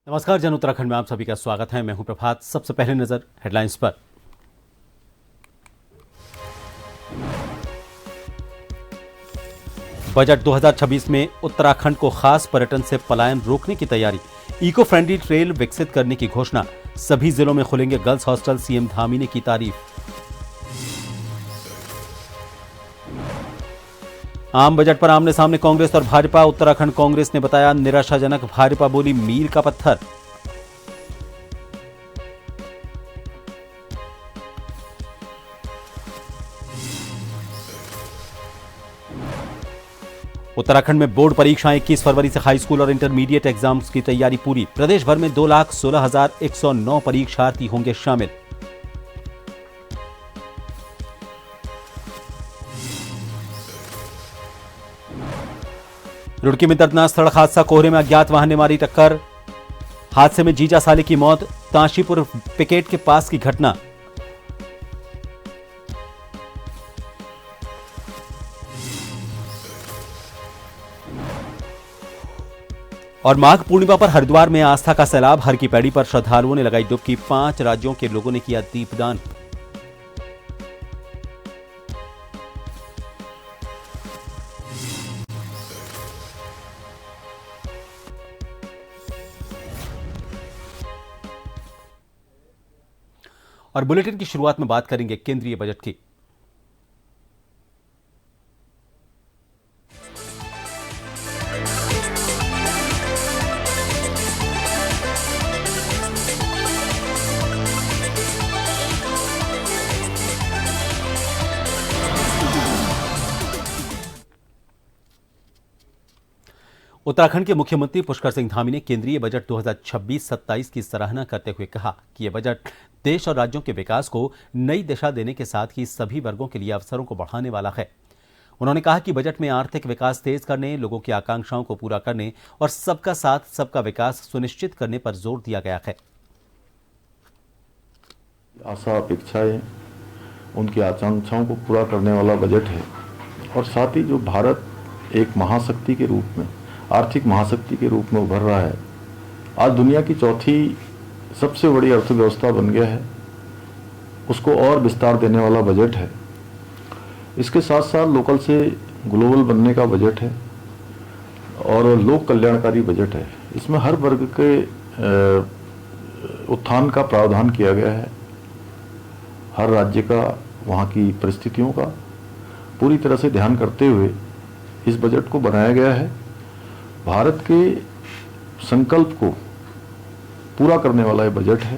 नमस्कार। जन उत्तराखंड में आप सभी का स्वागत है। मैं हूं प्रभात। सबसे पहले नजर हेडलाइंस पर। बजट 2026 में उत्तराखंड को खास पर्यटन से पलायन रोकने की तैयारी, इको फ्रेंडली ट्रेल विकसित करने की घोषणा, सभी जिलों में खुलेंगे गर्ल्स हॉस्टल, सीएम धामी ने की तारीफ। आम बजट पर आमने सामने कांग्रेस और भाजपा, उत्तराखंड कांग्रेस ने बताया निराशाजनक, भाजपा बोली मील का पत्थर। उत्तराखंड में बोर्ड परीक्षाएं 21 फरवरी से हाई स्कूल और इंटरमीडिएट एग्जाम्स की तैयारी पूरी। प्रदेश भर में 2,16,109 परीक्षार्थी होंगे शामिल। रुड़की में दर्दनाक सड़क हादसा, कोहरे में अज्ञात वाहन ने मारी टक्कर। हादसे में जीजा साले की मौत, ताशीपुर पिकेट के पास की घटना। और माघ पूर्णिमा पर हरिद्वार में आस्था का सैलाब, हर की पैड़ी पर श्रद्धालुओं ने लगाई डुबकी। 5 राज्यों के लोगों ने किया दीपदान। और बुलेटिन की शुरुआत में बात करेंगे केंद्रीय बजट की। उत्तराखंड के मुख्यमंत्री पुष्कर सिंह धामी ने केंद्रीय बजट 2026-27 की सराहना करते हुए कहा कि यह बजट देश और राज्यों के विकास को नई दिशा देने के साथ ही सभी वर्गों के लिए अवसरों को बढ़ाने वाला है। उन्होंने कहा कि बजट में आर्थिक विकास तेज करने, लोगों की आकांक्षाओं को पूरा करने और सबका साथ सबका विकास सुनिश्चित करने पर जोर दिया गया है। आशा अपेक्षाएं, उनकी आकांक्षाओं को पूरा करने वाला बजट है और साथ ही जो भारत एक महाशक्ति के रूप में, आर्थिक महाशक्ति के रूप में उभर रहा है, आज दुनिया की चौथी सबसे बड़ी अर्थव्यवस्था बन गया है, उसको और विस्तार देने वाला बजट है। इसके साथ साथ लोकल से ग्लोबल बनने का बजट है और लोक कल्याणकारी बजट है। इसमें हर वर्ग के उत्थान का प्रावधान किया गया है। हर राज्य का, वहाँ की परिस्थितियों का पूरी तरह से ध्यान करते हुए इस बजट को बनाया गया है। भारत के संकल्प को पूरा करने वाला यह बजट है।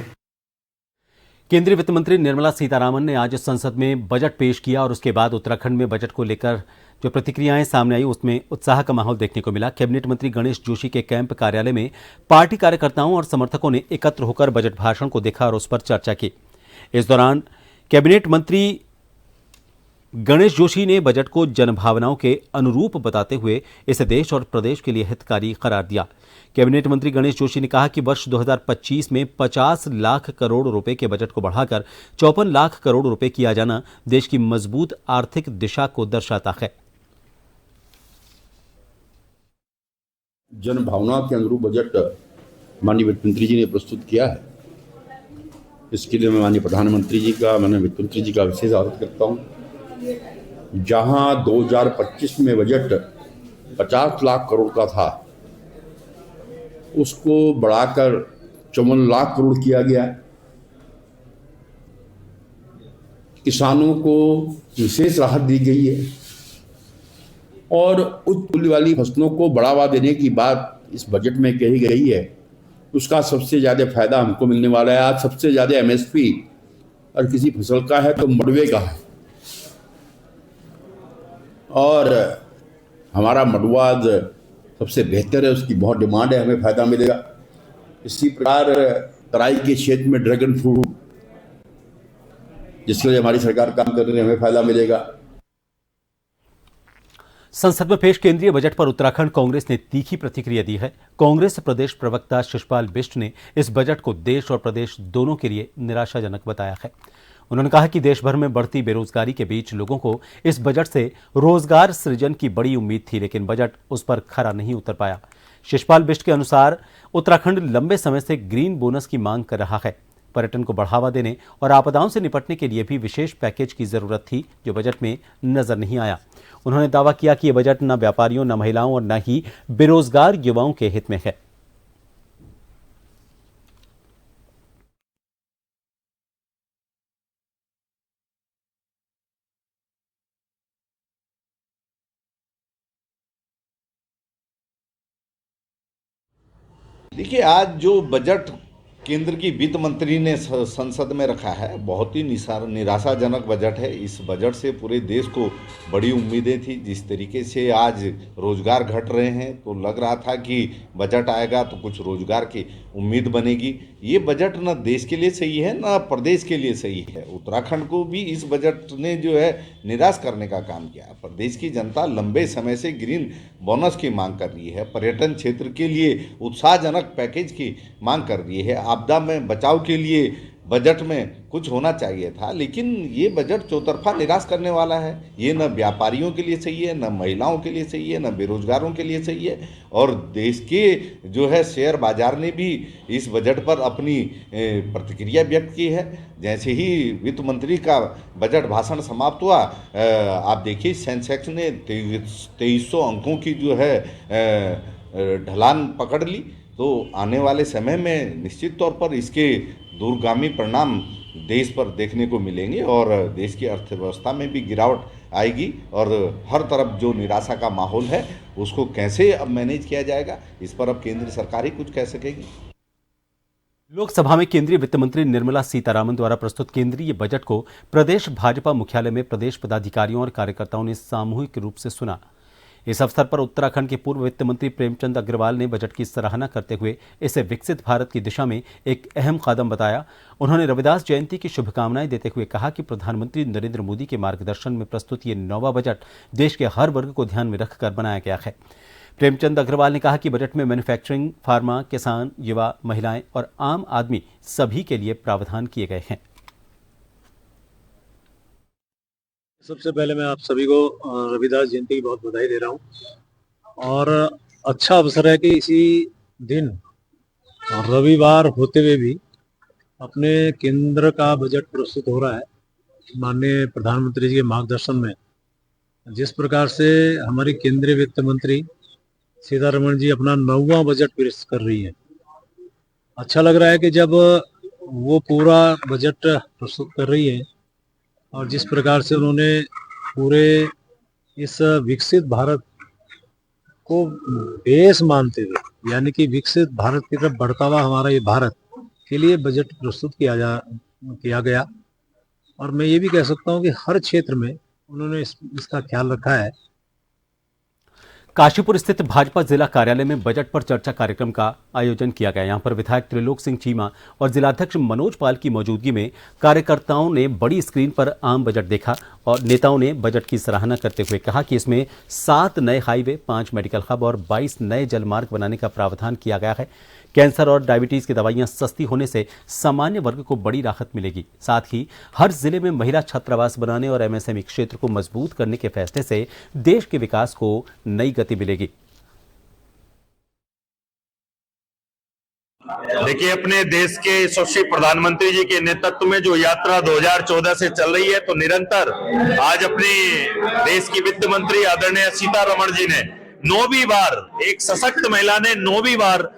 केंद्रीय वित्त मंत्री निर्मला सीतारामन ने आज संसद में बजट पेश किया और उसके बाद उत्तराखंड में बजट को लेकर जो प्रतिक्रियाएं सामने आई उसमें उत्साह का माहौल देखने को मिला। कैबिनेट मंत्री गणेश जोशी के कैंप कार्यालय में पार्टी कार्यकर्ताओं और समर्थकों ने एकत्र होकर बजट भाषण को देखा और उस पर चर्चा की। इस दौरान कैबिनेट मंत्री गणेश जोशी ने बजट को जनभावनाओं के अनुरूप बताते हुए इसे देश और प्रदेश के लिए हितकारी करार दिया। कैबिनेट मंत्री गणेश जोशी ने कहा कि वर्ष 2025 में 50 लाख करोड़ रुपए के बजट को बढ़ाकर 54 लाख करोड़ रुपए किया जाना देश की मजबूत आर्थिक दिशा को दर्शाता है। जनभावना के अनुरूप बजट माननीय वित्त मंत्री जी ने प्रस्तुत किया है। इसके लिए मैं माननीय प्रधानमंत्री जी का, माननीय वित्त मंत्री जी का विशेष आदर करता हूँ। जहां 2025 में बजट 50 लाख करोड़ का था, उसको बढ़ाकर 54 लाख करोड़ किया गया। किसानों को विशेष राहत दी गई है और उच्च मूल्य वाली फसलों को बढ़ावा देने की बात इस बजट में कही गई है। उसका सबसे ज़्यादा फायदा हमको मिलने वाला है। आज सबसे ज़्यादा एमएसपी और किसी फसल का है तो मंडुवे का है और हमारा मंडुवा सबसे बेहतर है, उसकी बहुत डिमांड है, हमें फायदा मिलेगा। इसी प्रकार तराई के क्षेत्र में ड्रैगन फ्रूट, जिसके लिए हमारी सरकार काम कर रही है, हमें फायदा मिलेगा। संसद में पेश केंद्रीय बजट पर उत्तराखंड कांग्रेस ने तीखी प्रतिक्रिया दी है। कांग्रेस प्रदेश प्रवक्ता शिशपाल बिष्ट ने इस बजट को देश और प्रदेश दोनों के लिए निराशाजनक बताया है। उन्होंने कहा कि देश भर में बढ़ती बेरोजगारी के बीच लोगों को इस बजट से रोजगार सृजन की बड़ी उम्मीद थी, लेकिन बजट उस पर खरा नहीं उतर पाया। शिषपाल बिष्ट के अनुसार उत्तराखंड लंबे समय से ग्रीन बोनस की मांग कर रहा है। पर्यटन को बढ़ावा देने और आपदाओं से निपटने के लिए भी विशेष पैकेज की जरूरत थी, जो बजट में नजर नहीं आया। उन्होंने दावा किया कि यह बजट न व्यापारियों, न महिलाओं और न ही बेरोजगार युवाओं के हित में है। देखिए, आज जो बजट केंद्र की वित्त मंत्री ने संसद में रखा है, बहुत ही निराशाजनक बजट है। इस बजट से पूरे देश को बड़ी उम्मीदें थी। जिस तरीके से आज रोजगार घट रहे हैं, तो लग रहा था कि बजट आएगा तो कुछ रोजगार की उम्मीद बनेगी। ये बजट न देश के लिए सही है, न प्रदेश के लिए सही है। उत्तराखंड को भी इस बजट ने जो है निराश करने का काम किया। प्रदेश की जनता लंबे समय से ग्रीन बोनस की मांग कर रही है, पर्यटन क्षेत्र के लिए उत्साहजनक पैकेज की मांग कर रही है, आपदा में बचाव के लिए बजट में कुछ होना चाहिए था। लेकिन ये बजट चौतरफा निराश करने वाला है। ये न व्यापारियों के लिए सही है, न महिलाओं के लिए सही है, न बेरोजगारों के लिए सही है। और देश के जो है शेयर बाजार ने भी इस बजट पर अपनी प्रतिक्रिया व्यक्त की है। जैसे ही वित्त मंत्री का बजट भाषण समाप्त हुआ, आप देखिए सेंसेक्स ने 2300 अंकों की जो है ढलान पकड़ ली। तो आने वाले समय में निश्चित तौर पर इसके दूरगामी परिणाम देश पर देखने को मिलेंगे और देश की अर्थव्यवस्था में भी गिरावट आएगी। और हर तरफ जो निराशा का माहौल है, उसको कैसे अब मैनेज किया जाएगा, इस पर अब केंद्र सरकार ही कुछ कह सकेगी। लोकसभा में केंद्रीय वित्त मंत्री निर्मला सीतारामन द्वारा प्रस्तुत केंद्रीय बजट को प्रदेश भाजपा मुख्यालय में प्रदेश पदाधिकारियों और कार्यकर्ताओं ने सामूहिक रूप से सुना। इस अवसर पर उत्तराखंड के पूर्व वित्त मंत्री प्रेमचंद अग्रवाल ने बजट की सराहना करते हुए इसे विकसित भारत की दिशा में एक अहम कदम बताया। उन्होंने रविदास जयंती की शुभकामनाएं देते हुए कहा कि प्रधानमंत्री नरेंद्र मोदी के मार्गदर्शन में प्रस्तुत ये नौवां बजट देश के हर वर्ग को ध्यान में रखकर बनाया गया है। प्रेमचंद अग्रवाल ने कहा कि बजट में मैन्युफैक्चरिंग, फार्मा, किसान, युवा, महिलाएं और आम आदमी सभी के लिए प्रावधान किए गए हैं। सबसे पहले मैं आप सभी को रविदास जयंती की बहुत बधाई दे रहा हूँ। और अच्छा अवसर है कि इसी दिन रविवार होते हुए भी अपने केंद्र का बजट प्रस्तुत हो रहा है। माननीय प्रधानमंत्री जी के मार्गदर्शन में जिस प्रकार से हमारी केंद्रीय वित्त मंत्री सीतारमण जी अपना 9वां बजट पेश कर रही है, अच्छा लग रहा है कि जब वो पूरा बजट प्रस्तुत कर रही है और जिस प्रकार से उन्होंने पूरे इस विकसित भारत को बेस मानते हुए, यानी कि विकसित भारत की तरफ बढ़ता हुआ हमारा ये भारत के लिए बजट प्रस्तुत किया गया। और मैं ये भी कह सकता हूँ कि हर क्षेत्र में उन्होंने इसका ख्याल रखा है। काशीपुर स्थित भाजपा जिला कार्यालय में बजट पर चर्चा कार्यक्रम का आयोजन किया गया। यहां पर विधायक त्रिलोक सिंह चीमा और जिलाध्यक्ष मनोज पाल की मौजूदगी में कार्यकर्ताओं ने बड़ी स्क्रीन पर आम बजट देखा और नेताओं ने बजट की सराहना करते हुए कहा कि इसमें 7 नए हाईवे, 5 मेडिकल हब और 22 नए जलमार्ग बनाने का प्रावधान किया गया है। कैंसर और डायबिटीज की दवाइयां सस्ती होने से सामान्य वर्ग को बड़ी राहत मिलेगी। साथ ही हर जिले में महिला छात्रावास बनाने और एमएसएमई क्षेत्र को मजबूत करने के फैसले से देश के विकास को नई गति मिलेगी। देखिए, अपने देश के यशस्वी प्रधानमंत्री जी के नेतृत्व में जो यात्रा 2014 से चल रही है, तो निरंतर आज अपने देश की वित्त मंत्री आदरणीय सीतारमण जी ने 9वीं बार, एक सशक्त महिला ने 9वीं बार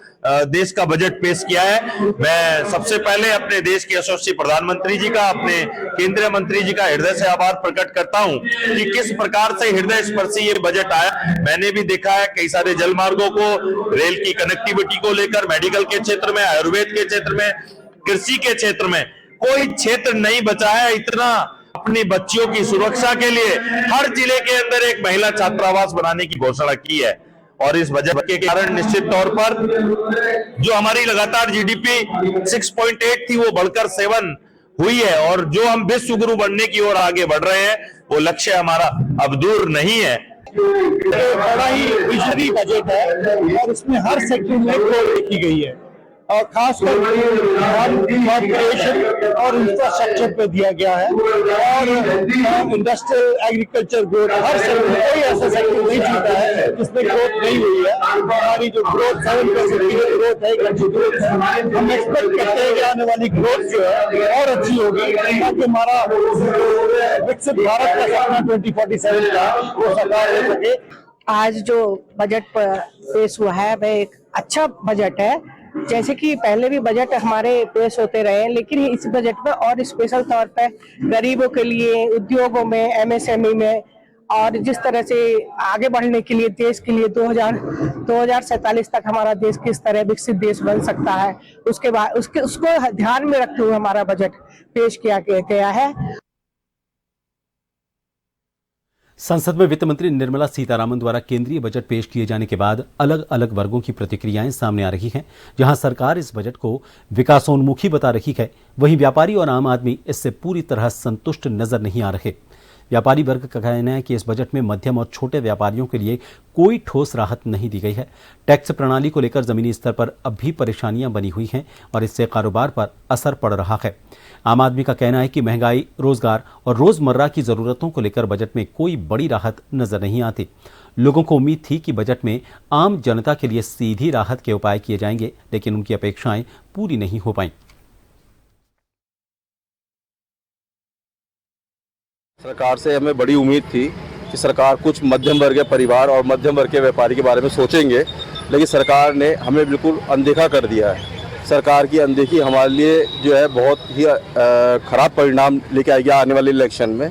देश का बजट पेश किया है। मैं सबसे पहले अपने देश के यशस्वी प्रधानमंत्री जी का, अपने केंद्रीय मंत्री जी का हृदय से आभार प्रकट करता हूं कि किस प्रकार से हृदय स्पर्शी ये बजट आया। मैंने भी देखा है कई सारे जल मार्गों को, रेल की कनेक्टिविटी को लेकर, मेडिकल के क्षेत्र में, आयुर्वेद के क्षेत्र में, कृषि के क्षेत्र में कोई क्षेत्र नहीं बचा है। इतना अपनी बच्चियों की सुरक्षा के लिए हर जिले के अंदर एक महिला छात्रावास बनाने की घोषणा की है। और इस बजट के कारण निश्चित तौर पर जो हमारी लगातार जीडीपी 6.8 थी, वो बढ़कर 7 हुई है। और जो हम विश्व गुरु बनने की ओर आगे बढ़ रहे हैं, वो लक्ष्य हमारा अब दूर नहीं है। बड़ा ही विजनरी बजट है और इसमें हर सेक्टर में ग्रोथ देखी गई है। और खासकर कॉर्पोरेशन और इंफ्रास्ट्रक्चर पे दिया गया है। और इंडस्ट्रियल एग्रीकल्चर ग्रोथ, हर सेक्टर, कोई ऐसा सेक्टर नहीं छूटा है जिसमें ग्रोथ नहीं हुई है। हमारी जो ग्रोथ 7% की ग्रोथ है, हम एक्सपेक्ट करते हैं कि आने वाली ग्रोथ जो है और अच्छी होगी, ताकि हमारा विकसित भारत का सपना 2047 का वो साकार हो सके। आज जो बजट पेश हुआ है वह एक अच्छा बजट है। जैसे कि पहले भी बजट हमारे पेश होते रहे, लेकिन इस बजट में और स्पेशल तौर पे गरीबों के लिए, उद्योगों में, एमएसएमई में, और जिस तरह से आगे बढ़ने के लिए, देश के लिए 2047 तक हमारा देश किस तरह विकसित देश बन सकता है, उसके बाद उसको ध्यान में रखते हुए हमारा बजट पेश किया गया है। संसद में वित्त मंत्री निर्मला सीतारामन द्वारा केंद्रीय बजट पेश किए जाने के बाद अलग अलग वर्गों की प्रतिक्रियाएं सामने आ रही हैं। जहां सरकार इस बजट को विकासोन्मुखी बता रही है, वहीं व्यापारी और आम आदमी इससे पूरी तरह संतुष्ट नजर नहीं आ रहे। व्यापारी वर्ग का कहना है कि इस बजट में मध्यम और छोटे व्यापारियों के लिए कोई ठोस राहत नहीं दी गई है। टैक्स प्रणाली को लेकर जमीनी स्तर पर अब भी परेशानियां बनी हुई हैं और इससे कारोबार पर असर पड़ रहा है। आम आदमी का कहना है कि महंगाई, रोजगार और रोजमर्रा की जरूरतों को लेकर बजट में कोई बड़ी राहत नजर नहीं आती। लोगों को उम्मीद थी कि बजट में आम जनता के लिए सीधी राहत के उपाय किए जाएंगे, लेकिन उनकी अपेक्षाएं पूरी नहीं हो पाईं। सरकार से हमें बड़ी उम्मीद थी कि सरकार कुछ मध्यम वर्गीय परिवार और मध्यम वर्ग के व्यापारी के बारे में सोचेंगे, लेकिन सरकार ने हमें बिल्कुल अनदेखा कर दिया है। सरकार की अनदेखी हमारे लिए जो है बहुत ही खराब परिणाम लेके आएगी आने वाले इलेक्शन में,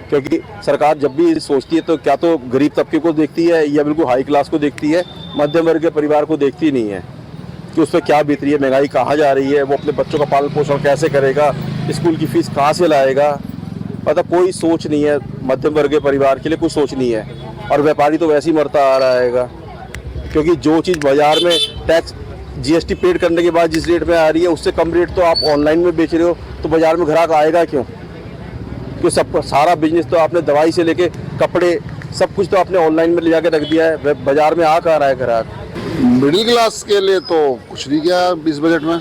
क्योंकि सरकार जब भी सोचती है तो क्या तो गरीब तबके को देखती है या बिल्कुल हाई क्लास को देखती है, मध्यम वर्ग के परिवार को देखती नहीं है कि उस पर क्या बीत रही है, महंगाई कहाँ जा रही है, वो अपने बच्चों का पालन पोषण कैसे करेगा, स्कूल की फीस कहाँ से लाएगा। मतलब कोई सोच नहीं है, मध्यम वर्ग के परिवार के लिए कोई सोच नहीं है। और व्यापारी तो वैसे ही मरता आ रहा है, क्योंकि जो चीज़ बाजार में टैक्स जीएसटी पेड करने के बाद जिस रेट में आ रही है उससे कम रेट तो आप ऑनलाइन में बेच रहे हो, तो बाजार में ग्राहक आएगा क्यों? क्योंकि सब सारा बिजनेस तो आपने दवाई से लेके कपड़े सब कुछ तो आपने ऑनलाइन में ले जाके रख दिया है, बाजार में आ कहाँ रहा है ग्राहक। मिडिल क्लास के लिए तो कुछ नहीं किया इस बजट में।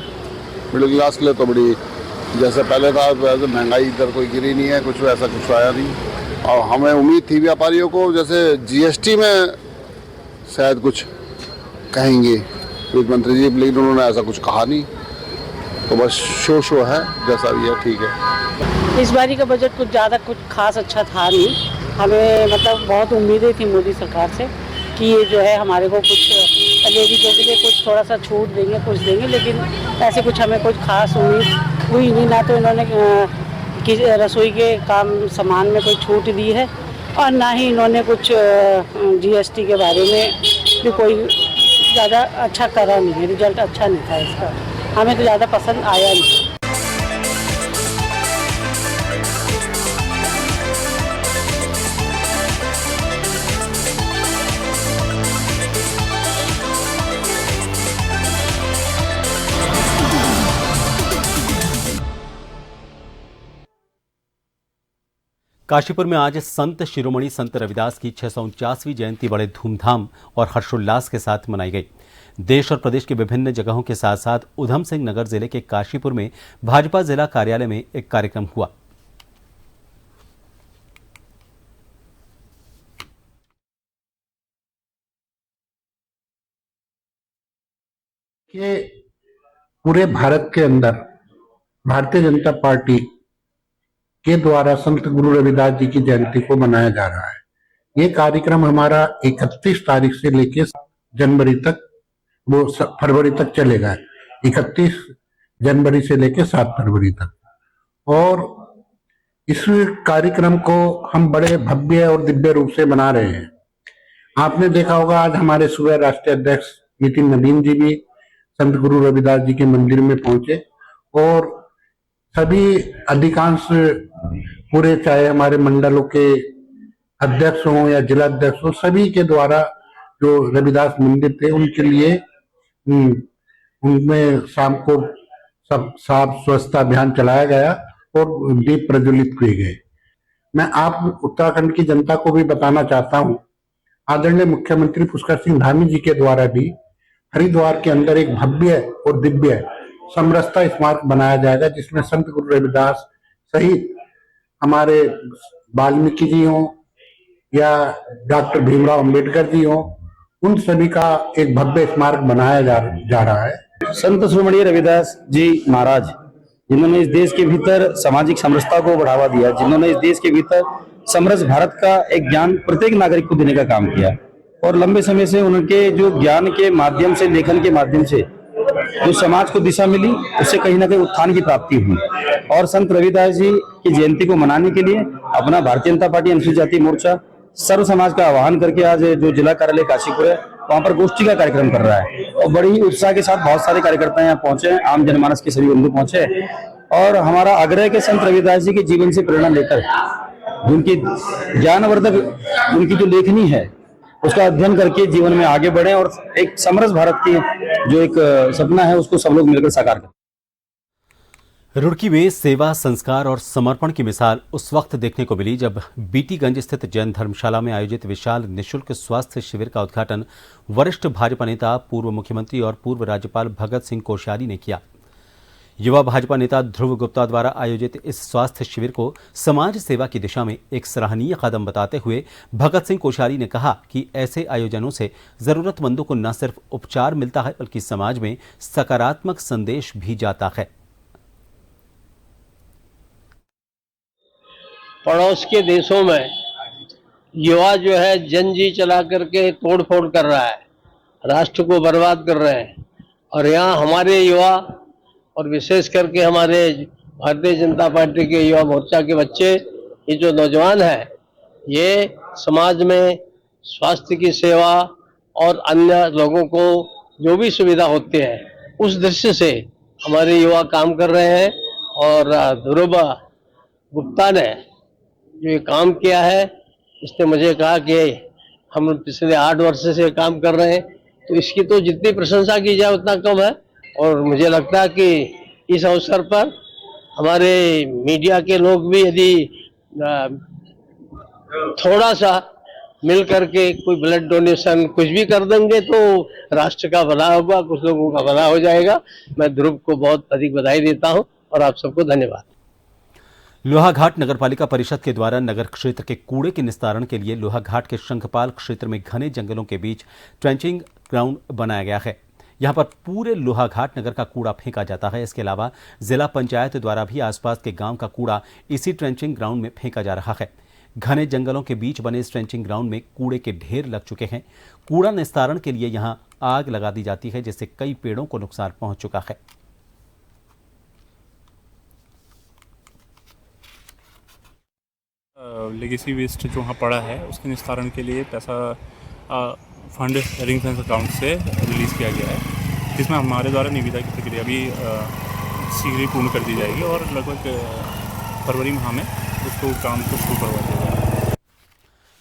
मिडिल क्लास के लिए तो बड़ी जैसे पहले था वैसे महंगाई इधर कोई गिरी नहीं है, कुछ ऐसा कुछ आया नहीं। और हमें उम्मीद थी व्यापारियों को जैसे जीएसटी में शायद कुछ कहेंगे वित्त मंत्री जी, लेकिन उन्होंने ऐसा कुछ कहा नहीं। तो बस शो है, जैसा भी है ठीक है। इस बारी का बजट कुछ ज़्यादा कुछ खास अच्छा था नहीं। हमें मतलब बहुत उम्मीदें थी मोदी सरकार से कि ये जो है हमारे को कुछ लेडीज़ों के लिए कुछ थोड़ा सा छूट देंगे, कुछ देंगे, लेकिन ऐसे कुछ हमें कुछ खास उम्मीद हुई नहीं। ना तो इन्होंने रसोई के काम सामान में कोई छूट दी है और ना ही इन्होंने कुछ जीएसटी के बारे में भी कोई ज़्यादा अच्छा करा नहीं है। रिजल्ट अच्छा नहीं था इसका, हमें तो ज़्यादा पसंद आया नहीं। काशीपुर में आज संत शिरोमणि संत रविदास की 649वीं जयंती बड़े धूमधाम और हर्षोल्लास के साथ मनाई गई। देश और प्रदेश के विभिन्न जगहों के साथ साथ उधम सिंह नगर जिले के काशीपुर में भाजपा जिला कार्यालय में एक कार्यक्रम हुआ। कि पूरे भारत के अंदर भारतीय जनता पार्टी के द्वारा संत गुरु रविदास जी की जयंती को मनाया जा रहा है। ये कार्यक्रम हमारा 31 तारीख से लेके जनवरी तक, वो फरवरी तक चलेगा। 31 जनवरी से लेके 7 फरवरी तक। और इस कार्यक्रम को हम बड़े भव्य और दिव्य रूप से मना रहे हैं। आपने देखा होगा आज हमारे सूबे राष्ट्रीय अध्यक्ष नितिन नवीन जी भी संत गुरु रविदास जी के मंदिर में पहुंचे और सभी अधिकांश पूरे चाहे हमारे मंडलों के अध्यक्ष हों या जिला अध्यक्ष हों, सभी के द्वारा जो रविदास मंदिर थे उनके लिए उनमें शाम को सब साफ स्वच्छता अभियान चलाया गया और दीप प्रज्वलित किए गए। मैं आप उत्तराखंड की जनता को भी बताना चाहता हूं, आदरणीय मुख्यमंत्री पुष्कर सिंह धामी जी के द्वारा भी हरिद्वार के अंदर एक भव्य और दिव्य समरसता स्मारक बनाया जाएगा, जिसमें संत गुरु रविदास सहित हमारे वाल्मीकि जी हों या डॉक्टर भीमराव अंबेडकर जी हों, उन सभी का एक भव्य स्मारक बनाया जा रहा है। संत सुब्रमण्य रविदास जी महाराज, जिन्होंने इस देश के भीतर सामाजिक समरसता को बढ़ावा दिया, जिन्होंने इस देश के भीतर समरस भारत का एक ज्ञान प्रत्येक नागरिक को देने का काम किया, और लंबे समय से उनके जो ज्ञान के माध्यम से, लेखन के माध्यम से जो समाज को दिशा मिली, उससे कहीं ना कहीं उत्थान की प्राप्ति हुई। और संत रविदास जी की जयंती को मनाने के लिए अपना भारतीय जनता पार्टी अनुसूचित जाति मोर्चा सर्व समाज का आह्वान करके आज जो जिला कार्यालय काशीपुर है वहां पर गोष्ठी का कार्यक्रम कर रहा है, और बड़ी उत्साह के साथ बहुत सारे कार्यकर्ता यहाँ पहुंचे, आम जनमानस के सभी बंधु पहुंचे, और हमारा आग्रह है कि संत रविदास जी के जीवन से प्रेरणा लेकर उनकी ज्ञानवर्धक उनकी जो लेखनी है उसका अध्ययन करके जीवन में आगे बढ़े और एक समरस भारत की जो एक सपना है उसको सब लोग मिलकर साकार करें। रुड़की में सेवा, संस्कार और समर्पण की मिसाल उस वक्त देखने को मिली जब बीटीगंज स्थित जैन धर्मशाला में आयोजित विशाल निःशुल्क स्वास्थ्य शिविर का उद्घाटन वरिष्ठ भाजपा नेता, पूर्व मुख्यमंत्री और पूर्व राज्यपाल भगत सिंह कोश्यारी ने किया। युवा भाजपा नेता ध्रुव गुप्ता द्वारा आयोजित इस स्वास्थ्य शिविर को समाज सेवा की दिशा में एक सराहनीय कदम बताते हुए भगत सिंह कोश्यारी ने कहा कि ऐसे आयोजनों से जरूरतमंदों को न सिर्फ उपचार मिलता है बल्कि समाज में सकारात्मक संदेश भी जाता है। पड़ोस के देशों में युवा जो है जनजी चला करके तोड़ फोड़ कर रहा है, राष्ट्र को बर्बाद कर रहे हैं, और यहाँ हमारे युवा और विशेष करके हमारे भारतीय जनता पार्टी के युवा मोर्चा के बच्चे, ये जो नौजवान हैं, ये समाज में स्वास्थ्य की सेवा और अन्य लोगों को जो भी सुविधा होती है उस दृष्टि से हमारे युवा काम कर रहे हैं। और ध्रुव गुप्ता ने जो ये काम किया है, इसने मुझे कहा कि हम पिछले 8 वर्ष से काम कर रहे हैं, तो इसकी तो जितनी प्रशंसा की जाए उतना कम है। और मुझे लगता है कि इस अवसर पर हमारे मीडिया के लोग भी यदि थोड़ा सा मिल करके कोई ब्लड डोनेशन कुछ भी कर देंगे तो राष्ट्र का भला होगा, कुछ लोगों का भला हो जाएगा। मैं ध्रुव को बहुत अधिक बधाई देता हूं और आप सबको धन्यवाद। लोहाघाट नगरपालिका परिषद के द्वारा नगर क्षेत्र के कूड़े के निस्तारण के लिए लोहाघाट के शंखपाल क्षेत्र में घने जंगलों के बीच ट्रेंचिंग ग्राउंड बनाया गया है। यहां पर पूरे लोहाघाट नगर का कूड़ा फेंका जाता है। इसके अलावा जिला पंचायत द्वारा भी आसपास के गांव का कूड़ा इसी ट्रेंचिंग ग्राउंड में फेंका जा रहा है। घने जंगलों के बीच बने इस ट्रेंचिंग ग्राउंड में कूड़े के ढेर लग चुके हैं। कूड़ा निस्तारण के लिए यहां आग लगा दी जाती है, जिससे कई पेड़ों को नुकसान पहुंच चुका है। लेगेसी वेस्ट जो वहाँ पड़ा है उसके निस्तारण के लिए पैसा फंड रिंग फेंस अकाउंट से रिलीज़ किया गया है, जिसमें हमारे द्वारा निविदा की प्रक्रिया भी शीघ्र ही पूर्ण कर दी जाएगी और लगभग फरवरी माह में उसको काम को शुरू करवा दिया जाएगा।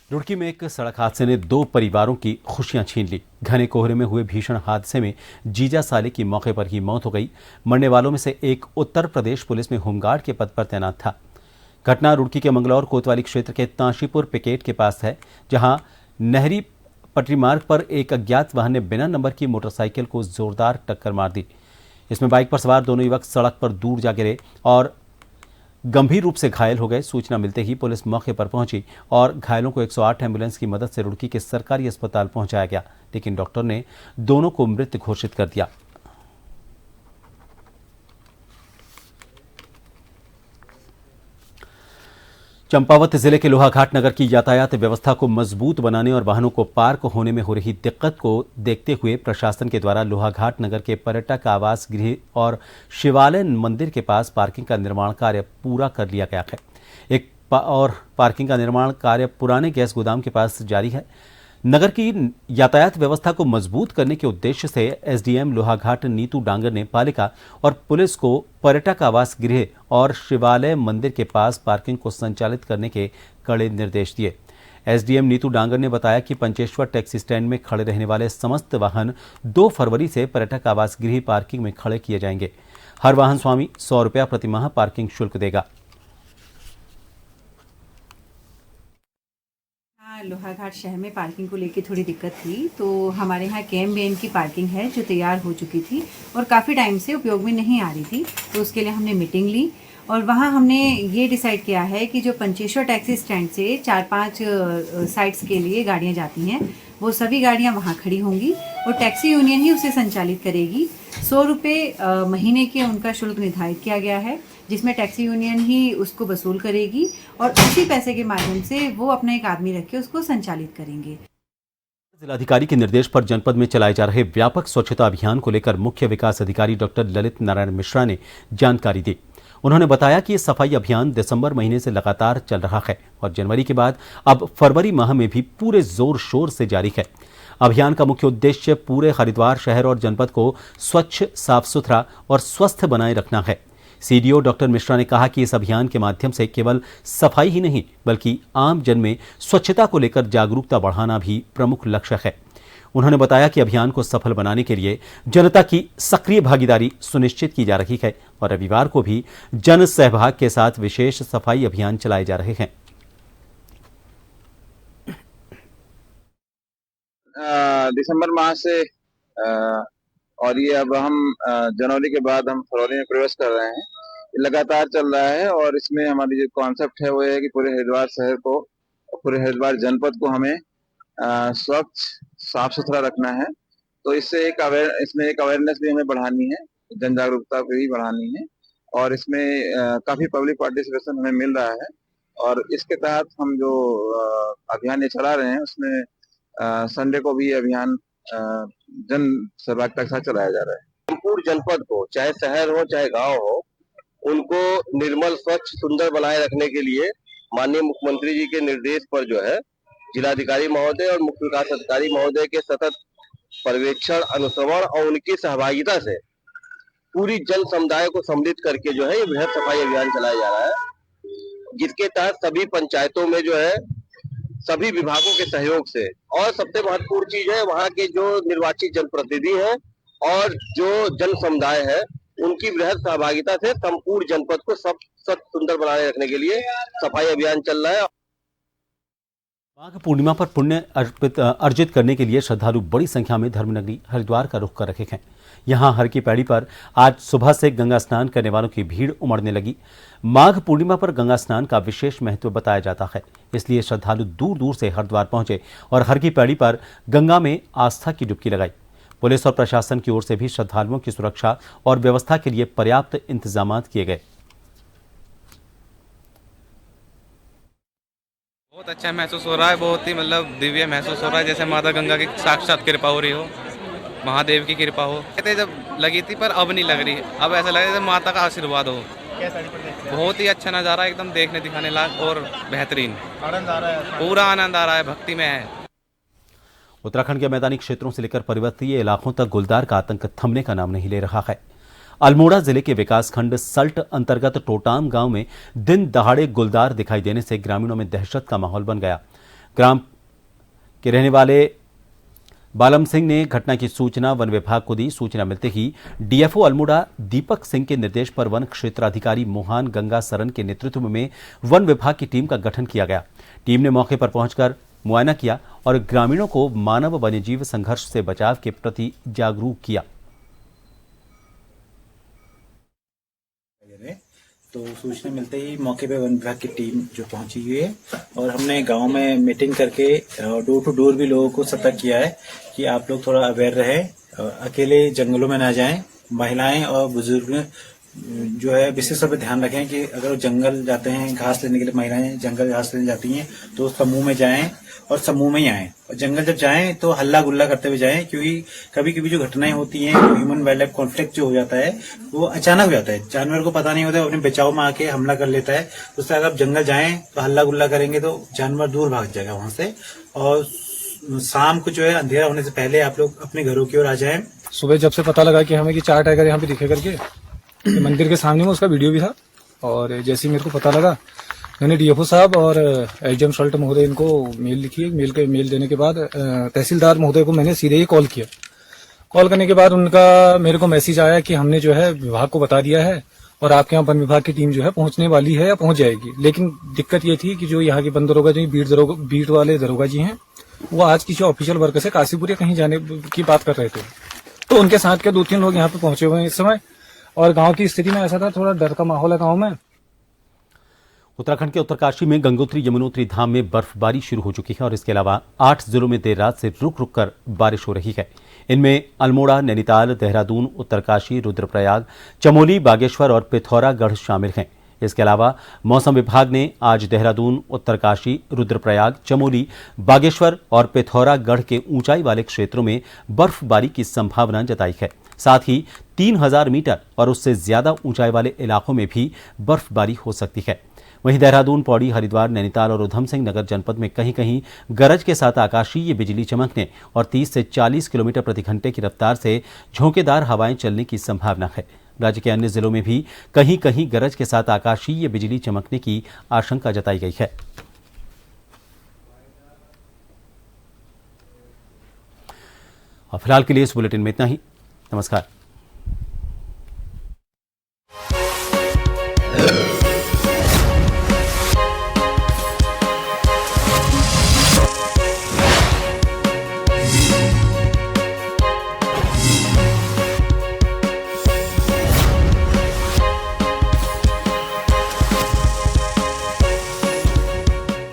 रुड़की में एक सड़क हादसे ने 2 परिवारों की खुशियां छीन ली। घने कोहरे में हुए भीषण हादसे में जीजा साले की मौके पर ही मौत हो गई। मरने वालों में से एक उत्तर प्रदेश पुलिस में होमगार्ड के पद पर तैनात था। घटना रुड़की के मंगलौर कोतवाली क्षेत्र के तांशीपुर पिकेट के पास है, जहां नहरी पटरी मार्ग पर एक अज्ञात वाहन ने बिना नंबर की मोटरसाइकिल को जोरदार टक्कर मार दी। इसमें बाइक पर सवार दोनों युवक सड़क पर दूर जा गिरे और गंभीर रूप से घायल हो गए। सूचना मिलते ही पुलिस मौके पर पहुंची और घायलों को 108 एम्बुलेंस की मदद से रुड़की के सरकारी अस्पताल पहुंचाया गया, लेकिन डॉक्टर ने दोनों को मृत घोषित कर दिया। चंपावत जिले के लोहाघाट नगर की यातायात व्यवस्था को मजबूत बनाने और वाहनों को पार्क होने में हो रही दिक्कत को देखते हुए प्रशासन के द्वारा लोहाघाट नगर के पर्यटक आवास गृह और शिवालय मंदिर के पास पार्किंग का निर्माण कार्य पूरा कर लिया गया है। पार्किंग का निर्माण कार्य पुराने गैस गोदाम के पास जारी है। नगर की यातायात व्यवस्था को मजबूत करने के उद्देश्य से एसडीएम लोहाघाट नीतू डांगर ने पालिका और पुलिस को पर्यटक आवास गृह और शिवालय मंदिर के पास पार्किंग को संचालित करने के कड़े निर्देश दिए। एसडीएम नीतू डांगर ने बताया कि पंचेश्वर टैक्सी स्टैंड में खड़े रहने वाले समस्त वाहन 2 फरवरी से पर्यटक आवास गृह पार्किंग में खड़े किए जाएंगे। हर वाहन स्वामी 100 रुपया प्रतिमाह पार्किंग शुल्क देगा। लोहाघाट शहर में पार्किंग को लेकर थोड़ी दिक्कत थी, तो हमारे यहाँ केएमबीएन की पार्किंग है जो तैयार हो चुकी थी और काफ़ी टाइम से उपयोग में नहीं आ रही थी। तो उसके लिए हमने मीटिंग ली और वहाँ हमने ये डिसाइड किया है कि जो पंचेश्वर टैक्सी स्टैंड से 4-5 साइट्स के लिए गाड़ियाँ जाती हैं, वो सभी गाड़ियाँ वहाँ खड़ी होंगी और टैक्सी यूनियन ही उसे संचालित करेगी। 100 रुपये महीने के उनका शुल्क निर्धारित किया गया है, जिसमें टैक्सी यूनियन ही उसको वसूल करेगी और उसी पैसे के माध्यम से वो अपना एक आदमी रख के उसको संचालित करेंगे। जिलाधिकारी के निर्देश पर जनपद में चलाए जा रहे व्यापक स्वच्छता अभियान को लेकर मुख्य विकास अधिकारी डॉक्टर ललित नारायण मिश्रा ने जानकारी दी। उन्होंने बताया कि ये सफाई अभियान दिसंबर महीने से लगातार चल रहा है और जनवरी के बाद अब फरवरी माह में भी पूरे जोर शोर से जारी है। अभियान का मुख्य उद्देश्य पूरे हरिद्वार शहर और जनपद को स्वच्छ, साफ सुथरा और स्वस्थ बनाए रखना है। सीडीओ डॉक्टर मिश्रा ने कहा कि इस अभियान के माध्यम से केवल सफाई ही नहीं बल्कि आम जन में स्वच्छता को लेकर जागरूकता बढ़ाना भी प्रमुख लक्ष्य है। उन्होंने बताया कि अभियान को सफल बनाने के लिए जनता की सक्रिय भागीदारी सुनिश्चित की जा रही है और रविवार को भी जन सहभाग के साथ विशेष सफाई अभियान चलाए जा रहे हैं। दिसंबर माह से और ये अब हम जनवरी के बाद हम फरवरी में प्रवेश कर रहे हैं। लगातार चल रहा है और इसमें हमारी जो कॉन्सेप्ट है वो है कि पूरे हरिद्वार शहर को, पूरे हरिद्वार जनपद को हमें स्वच्छ, साफ सुथरा रखना है। तो इससे इसमें एक अवेयरनेस भी हमें बढ़ानी है, जन जागरूकता भी बढ़ानी है और इसमें काफी पब्लिक पार्टिसिपेशन हमें मिल रहा है। और इसके तहत हम जो अभियान ये चला रहे हैं उसमें संडे को भी अभियान जन सहभागिता के साथ चलाया जा रहा है। संपूर्ण जनपद को, चाहे शहर हो चाहे गांव हो, उनको निर्मल, स्वच्छ, सुंदर बनाए रखने के लिए माननीय मुख्यमंत्री जी के निर्देश पर जो है जिलाधिकारी महोदय और मुख्य विकास अधिकारी महोदय के सतत पर्यवेक्षण, अनुश्रवण और उनकी सहभागिता से पूरी जन समुदाय को सम्मिलित करके जो है ये बृहद सफाई अभियान चलाया जा रहा है, जिसके तहत सभी पंचायतों में जो है सभी विभागों के सहयोग से, और सबसे महत्वपूर्ण चीज है वहाँ के जो निर्वाचित जनप्रतिनिधि हैं और जो जन समुदाय है उनकी बृहद सहभागिता से संपूर्ण जनपद को सब सुंदर बनाए रखने के लिए सफाई अभियान चल रहा है। माघ पूर्णिमा पर पुण्य अर्जित करने के लिए श्रद्धालु बड़ी संख्या में धर्मनगरी हरिद्वार का रुख कर रहे हैं। यहां हर की पैड़ी पर आज सुबह से गंगा स्नान करने वालों की भीड़ उमड़ने लगी। माघ पूर्णिमा पर गंगा स्नान का विशेष महत्व बताया जाता है, इसलिए श्रद्धालु दूर दूर से हरिद्वार पहुंचे और हर की पैड़ी पर गंगा में आस्था की डुबकी लगाई। पुलिस और प्रशासन की ओर से भी श्रद्धालुओं की सुरक्षा और व्यवस्था के लिए पर्याप्त इंतजाम किए गए। बहुत अच्छा महसूस हो रहा है, बहुत ही दिव्य महसूस हो रहा है, जैसे माता गंगा की साक्षात कृपा हो रही हो, महादेव की कृपा हो। कहते जब लगी थी पर अब नहीं लग रही, अब ऐसा लग रहा है जैसे माता का आशीर्वाद हो। बहुत ही अच्छा नज़ारा, एकदम देखने दिखाने लायक और बेहतरीन, आनंद आ रहा है, पूरा आनंद आ रहा है, भक्ति में है। उत्तराखंड के मैदानी क्षेत्रों से लेकर पर्वतीय इलाकों तक गुलदार का आतंक थमने का नाम नहीं ले रहा है। अल्मोड़ा जिले के विकासखंड सल्ट अंतर्गत टोटाम गांव में दिन दहाड़े गुलदार दिखाई देने से ग्रामीणों में दहशत का माहौल बन गया। ग्राम के रहने वाले बालम सिंह ने घटना की सूचना वन विभाग को दी। सूचना मिलते ही डीएफओ अल्मोड़ा दीपक सिंह के निर्देश पर वन क्षेत्राधिकारी मोहन गंगा सरन के नेतृत्व में वन विभाग की टीम का गठन किया गया। टीम ने मौके पर पहुंचकर मुआयना किया और ग्रामीणों को मानव वन्यजीव संघर्ष से बचाव के प्रति जागरूक किया। तो सूचना मिलते ही मौके पे वन विभाग की टीम जो पहुंची हुई है और हमने गांव में मीटिंग करके डोर टू डोर भी लोगों को सतर्क किया है कि आप लोग थोड़ा अवेयर रहे, अकेले जंगलों में ना जाएं। महिलाएं और बुजुर्ग जो है विशेष तौर पर ध्यान रखें कि अगर वो जंगल जाते हैं घास लेने के लिए, महिलाएं जंगल घास लेने जाती हैं तो समूह में जाएं और समूह में ही आएं। और जंगल जब जाएं तो हल्ला गुल्ला करते हुए जाएं, क्योंकि कभी कभी जो घटनाएं होती हैं, ह्यूमन वाइल्ड लाइफ कॉन्फ्लिक्ट जो हो जाता है वो अचानक हो जाता है, जानवर को पता नहीं होता है, अपने बचाव में आके हमला कर लेता है। तो उससे अगर आप जंगल जाएं तो हल्ला गुल्ला करेंगे तो जानवर दूर भाग जाएगा वहां से। और शाम को जो है अंधेरा होने से पहले आप लोग अपने घरों की ओर आ जाएं। सुबह जब से पता लगा कि हमें कि 4 टाइगर यहाँ पे दिखे करके, मंदिर के सामने में उसका वीडियो भी था, और जैसे ही मेरे को पता लगा मैंने डीएफओ साहब और एसडीएम सल्ट महोदय इनको मेल लिखी। मेल देने के बाद तहसीलदार महोदय को मैंने सीधे ही कॉल किया। कॉल करने के बाद उनका मेरे को मैसेज आया कि हमने जो है विभाग को बता दिया है और आपके यहाँ वन विभाग की टीम जो है पहुंचने वाली है या पहुंच जाएगी। लेकिन दिक्कत ये थी कि जो यहाँ के वन दरोगा जो बीट वाले दरोगा जी हैं, वो आज किसी ऑफिशियल वर्क से काशीपुर या कहीं जाने की बात कर रहे थे, तो उनके साथ के 2-3 लोग यहाँ पे पहुंचे हुए हैं इस समय। और गांव की स्थिति में ऐसा था, थोड़ा डर का माहौल है गांव में। उत्तराखंड के उत्तरकाशी में गंगोत्री यमुनोत्री धाम में बर्फबारी शुरू हो चुकी है और इसके अलावा 8 जिलों में देर रात से रुक रुक कर बारिश हो रही है। इनमें अल्मोड़ा, नैनीताल, देहरादून, उत्तरकाशी, रुद्रप्रयाग, चमोली, बागेश्वर और पिथौरागढ़ शामिल हैं। इसके अलावा मौसम विभाग ने आज देहरादून, उत्तरकाशी, रुद्रप्रयाग, चमोली, बागेश्वर और पिथौरागढ़ के ऊंचाई वाले क्षेत्रों में बर्फबारी की संभावना जताई है। साथ ही 3000 मीटर और उससे ज्यादा ऊंचाई वाले इलाकों में भी बर्फबारी हो सकती है। वहीं देहरादून, पौड़ी, हरिद्वार, नैनीताल और उधम सिंह नगर जनपद में कहीं कहीं गरज के साथ आकाशीय बिजली चमकने और 30 से 40 किलोमीटर प्रति घंटे की रफ्तार से झोंकेदार हवाएं चलने की संभावना है। राज्य के अन्य जिलों में भी कहीं कहीं गरज के साथ आकाशीय बिजली चमकने की आशंका जताई गई है। और फिलहाल के लिए इस बुलेटिन में इतना ही। नमस्कार।